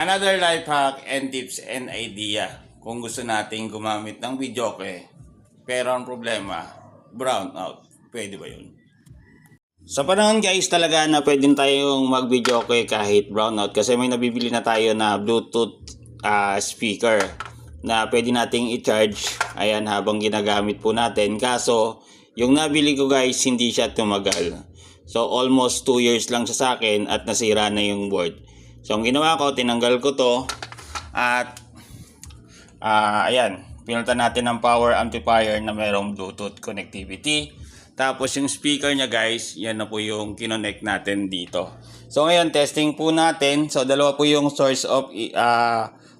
Another life hack and tips and idea kung gusto nating gumamit ng videoke pero ang problema, brown out. Pwede ba yun? Sa panahon guys talaga na pwedeng tayong mag-videoke kahit brownout kasi may nabibili na tayo na Bluetooth speaker na pwede nating i-charge ayan habang ginagamit po natin. Kaso yung nabili ko guys hindi siya tumagal. So almost 2 years lang siya sa akin at nasira na yung board. So ang ginawa ko, tinanggal ko to at ayan, pinalitan natin ng power amplifier na merong Bluetooth connectivity. Tapos yung speaker niya guys, yan na po yung kinonect natin dito. So ngayon, testing po natin. So dalawa po yung source of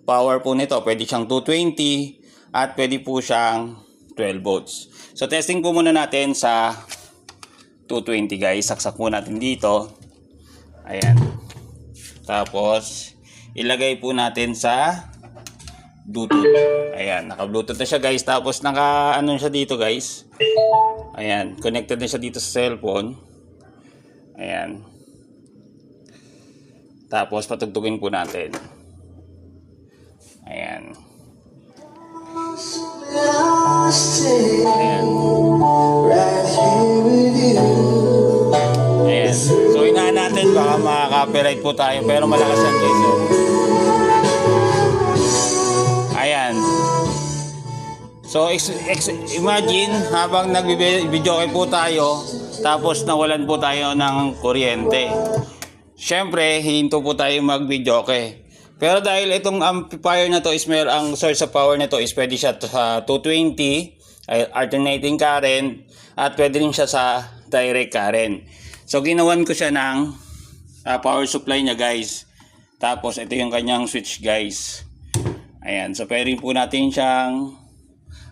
power po nito. Pwede siyang 220 at pwede po siyang 12 volts. So testing po muna natin sa 220 guys. Saksak po natin dito. Ayan. Tapos ilagay po natin sa Bluetooth. Ayan, naka-Bluetooth na siya guys. Tapos naka-ano siya dito guys. Ayan, connected na siya dito sa cellphone. Ayan. Tapos patugtugin po natin. Ayan. Ayan. Ayan. So inahan natin baka makaka-copyright po tayo pero malakas yan guys. So. Ayan. So imagine habang nag-videoke po tayo tapos nawalan po tayo ng kuryente. Syempre, hinto po tayo mag-videoke. Pero dahil itong amplifier na to is ang source of power nito is pwede siya sa 220 alternating current at pwede rin siya sa direct current. So ginawan ko siya ng power supply niya guys. Tapos ito yung kanyang switch guys. Ayan, so pwede po natin siyang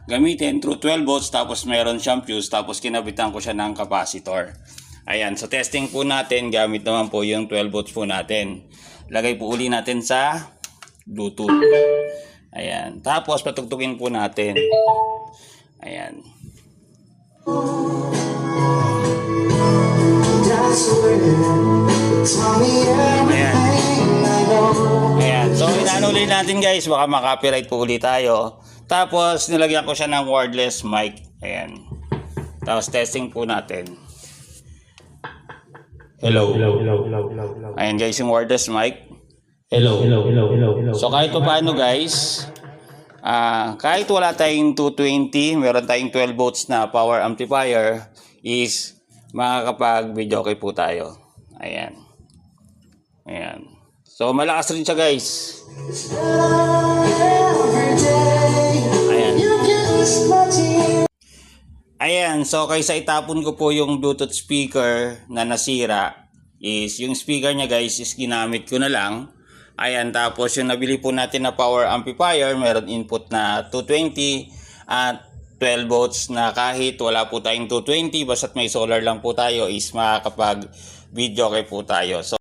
gamitin through 12 volts tapos meron siyang fuse tapos kinabitan ko siya ng capacitor. Ayan, so testing po natin gamit naman po yung 12 volts po natin. Lagay po uli natin sa Bluetooth. Ayan, tapos patugtugin po natin. Ayan. Ayan. Ayan, so inanuli natin guys, baka makapiright po ulit tayo. Tapos nilagyan ko siya ng wireless mic. Ayan. Tapos testing po natin. Hello. Ayan guys yung wireless mic. Hello. So kahit paano guys, kahit wala tayong 220, meron tayong 12 volts na power amplifier, is makakapag-videoke po tayo. Ayan. Ayan. So malakas rin siya guys. Ayan, so kaysa itapon ko po yung Bluetooth speaker na nasira, is yung speaker niya guys is ginamit ko na lang. Ayan, tapos yung nabili po natin na power amplifier, meron input na 220 at 12 volts na kahit wala po tayong 220, basta't may solar lang po tayo is makakapag videoke po tayo. So